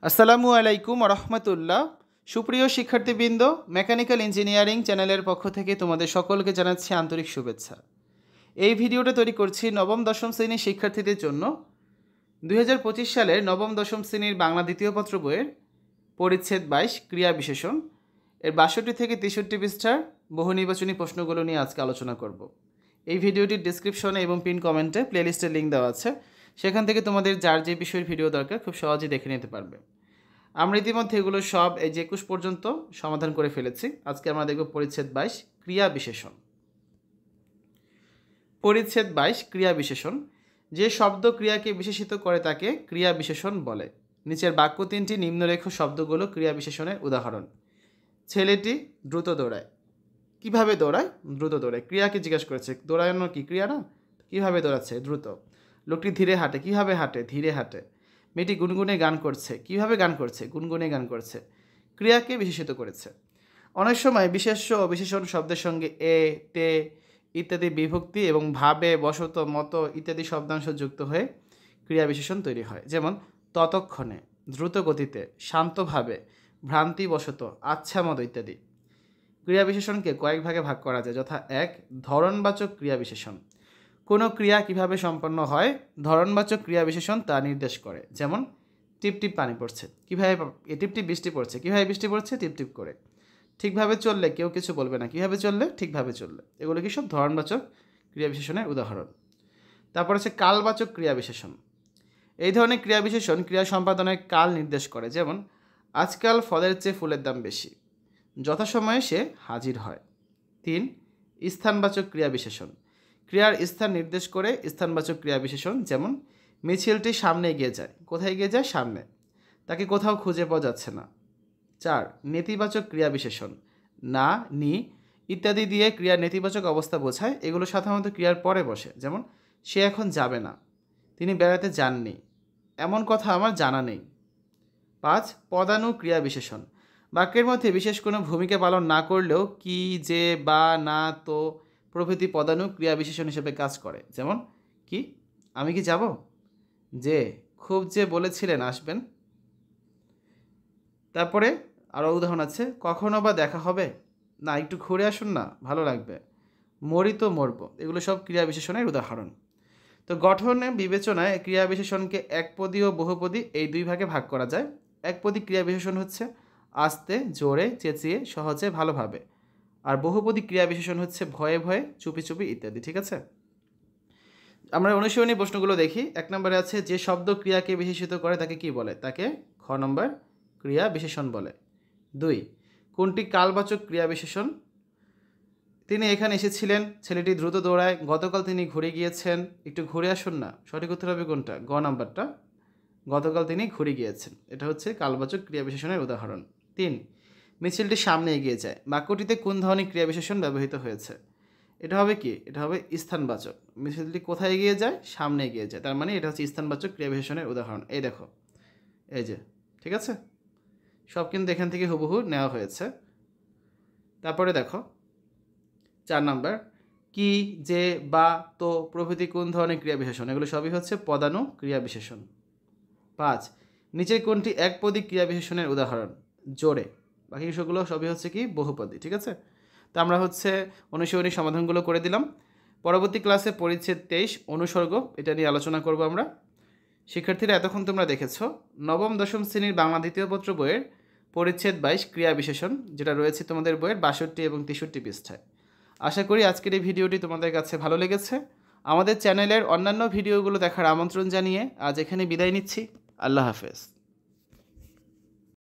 আসসালামু আলাইকুম রহমতুল্লাহ। সুপ্রিয় শিক্ষার্থীবৃন্দ, মেকানিক্যাল ইঞ্জিনিয়ারিং চ্যানেলের পক্ষ থেকে তোমাদের সকলকে জানাচ্ছি আন্তরিক শুভেচ্ছা। এই ভিডিওটা তৈরি করছি নবম দশম শ্রেণীর শিক্ষার্থীদের জন্য। 2025 সালের নবম দশম শ্রেণীর বাংলা দ্বিতীয় পত্র বইয়ের পরিচ্ছেদ 22 ক্রিয়া বিশেষণ এর 62 থেকে 63 পৃষ্ঠার বহু নির্বাচনী প্রশ্নগুলো নিয়ে আজকে আলোচনা করব। এই ভিডিওটির ডিসক্রিপশনে এবং পিন কমেন্টে প্লেলিস্টের লিঙ্ক দেওয়া আছে, সেখান থেকে তোমাদের যার যে বিষয়ের ভিডিও দরকার খুব সহজেই দেখে নিতে পারবে। আমরা ইতিমধ্যে এগুলো সব এই যে 21 পর্যন্ত সমাধান করে ফেলেছি। আজকে আমরা দেখব পরিচ্ছেদ 22 ক্রিয়া বিশেষণ। পরিচ্ছেদ 22 ক্রিয়া বিশেষণ। যে শব্দ ক্রিয়াকে বিশেষিত করে তাকে ক্রিয়া বিশেষণ বলে। নিচের বাক্য তিনটি নিম্নরেখ শব্দগুলো ক্রিয়া বিশেষণের উদাহরণ। ছেলেটি দ্রুত দৌড়ায়। কিভাবে দৌড়ায়? দ্রুত দৌড়ায়। ক্রিয়াকে জিজ্ঞাসা করেছে, দৌড়ানো কি ক্রিয়া না? কিভাবে দৌড়াচ্ছে? দ্রুত। লোকটি ধীরে হাঁটে। কিভাবে হাঁটে? ধীরে হাঁটে। মেয়েটি গুনগুনে গান করছে। কিভাবে গান করছে? গুনগুনে গান করছে। ক্রিয়াকে বিশেষিত করেছে। অনেক সময় বিশেষ্য ও বিশেষণ শব্দের সঙ্গে এ, তে ইত্যাদি বিভক্তি এবং ভাবে, বশত, মতো ইত্যাদি শব্দাংশ যুক্ত হয়ে ক্রিয়া বিশেষণ তৈরি হয়। যেমন ততক্ষণে, দ্রুত গতিতে, শান্তভাবে, ভ্রান্তিবশত, আচ্ছা মতো ইত্যাদি। ক্রিয়া বিশেষণকে কয়েক ভাগে ভাগ করা যায়, যথা 1. ধরনবাচক ক্রিয়া বিশেষণ। কোনো ক্রিয়া কিভাবে সম্পন্ন হয় ধরনবাচক ক্রিয়া বিশেষণ তা নির্দেশ করে। যেমন টিপ টিপ পানি পড়ছে। কীভাবে? টিপ টিপ বৃষ্টি পড়ছে। কীভাবে বৃষ্টি পড়ছে? টিপ টিপ করে। ঠিকভাবে চললে কেউ কিছু বলবে না। কীভাবে চললে? ঠিকভাবে চললে। এগুলো কি সব ধরনবাচক ক্রিয়া বিশেষণের উদাহরণ। তারপর আছে কালবাচক ক্রিয়া বিশেষণ। এই ধরনের ক্রিয়া বিশেষণ ক্রিয়া সম্পাদনের কাল নির্দেশ করে। যেমন আজকাল ফলের চেয়ে ফুলের দাম বেশি। যথাসময়ে সে হাজির হয়। 3. স্থানবাচক ক্রিয়া বিশেষণ। ক্রিয়ার স্থান নির্দেশ করে স্থানবাচক ক্রিয়া বিশেষণ। যেমন মিছিলটি সামনে এগিয়ে যায়। কোথায় এগিয়ে যায়? সামনে। তাকে কোথাও খুঁজে পাওয়া যাচ্ছে না। 4. নেতিবাচক ক্রিয়া বিশেষণ। না, নি ইত্যাদি দিয়ে ক্রিয়ার নেতিবাচক অবস্থা বোঝায়। এগুলো সাধারণত ক্রিয়ার পরে বসে। যেমন সে এখন যাবে না। তিনি বেড়াতে যাননি। এমন কথা আমার জানা নেই। 5. পদানু ক্রিয়া বিশেষণ। বাক্যের মধ্যে বিশেষ কোনো ভূমিকা পালন না করলেও কি, যে, বা, না, তো প্রভৃতি পদানু ক্রিয়া বিশেষণ হিসেবে কাজ করে। যেমন কি? আমি কি যাব? যে, খুব যে বলেছিলেন আসবেন। তারপরে আরও উদাহরণ আছে, কখনো বা দেখা হবে? না, একটু ঘুরে আসুন না, ভালো লাগবে। মরি তো মরব। এগুলো সব ক্রিয়া বিশেষণের উদাহরণ। তো গঠনে বিবেচনায় ক্রিয়া বিশেষণকে একপদী ও বহুপদী এই দুই ভাগে ভাগ করা যায়। একপদী ক্রিয়া বিশেষণ হচ্ছে আস্তে, জোরে, চেঁচিয়ে, সহজে, ভালোভাবে। আর বহুপদী ক্রিয়া বিশেষণ হচ্ছে ভয়ে ভয়ে, চুপি চুপি ইত্যাদি। ঠিক আছে, আমরা অনুশীলনী প্রশ্নগুলো দেখি। 1 নম্বরে আছে, যে শব্দ ক্রিয়াকে বিশেষিত করে তাকে কি বলে? তাকে খ নম্বর ক্রিয়া বিশেষণ বলে। 2. কোনটি কালবাচক ক্রিয়া বিশেষণ? তিনি এখানে এসেছিলেন। ছেলেটি দ্রুত দৌড়ায়। গতকাল তিনি ঘুরে গিয়েছেন। একটু ঘুরে আসুন না। সঠিক উত্তর হবে কোনটা? গ নাম্বারটা। গতকাল তিনি ঘুরে গিয়েছেন। এটা হচ্ছে কালবাচক ক্রিয়া বিশেষণের উদাহরণ। 3. মিছিলটি সামনে এগিয়ে যায়। বাক্যটিতে কোন ধরনের ক্রিয়া বিশেষণ ব্যবহৃত হয়েছে? এটা হবে কি? এটা হবে স্থানবাচক। মিছিলটি কোথায় এগিয়ে যায়? সামনে এগিয়ে যায়। তার মানে এটা হচ্ছে স্থানবাচক ক্রিয়া বিশেষণের উদাহরণ। এই দেখো, এই যে, ঠিক আছে, সব কিন্তু এখান থেকে হুবহু নেওয়া হয়েছে। তারপরে দেখো 4 নাম্বার, কি, যে, বা, তো প্রভৃতি কোন ধরনের ক্রিয়া বিশেষণ? এগুলো সবই হচ্ছে পদানু ক্রিয়া বিশেষণ। 5. নিচের কোনটি একপদী ক্রিয়া বিশেষণের উদাহরণ? জোরে। বাকি বিষয়গুলো সবই হচ্ছে কি? বহুপদী। ঠিক আছে, তো আমরা হচ্ছে অনুশীলনী সমাধানগুলো করে দিলাম। পরবর্তী ক্লাসে পরিচ্ছেদ 23 অনুসর্গ, এটা নিয়ে আলোচনা করব আমরা। শিক্ষার্থীরা, এতক্ষণ তোমরা দেখেছো নবম দশম শ্রেণীর বাংলা দ্বিতীয় পত্র বইয়ের পরিচ্ছেদ 22 ক্রিয়া বিশেষণ, যেটা রয়েছে তোমাদের বইয়ের 62 এবং 63 পৃষ্ঠায়। আশা করি আজকের এই ভিডিওটি তোমাদের কাছে ভালো লেগেছে। আমাদের চ্যানেলের অন্যান্য ভিডিওগুলো দেখার আমন্ত্রণ জানিয়ে আজ এখানে বিদায় নিচ্ছি। আল্লাহ হাফেজ।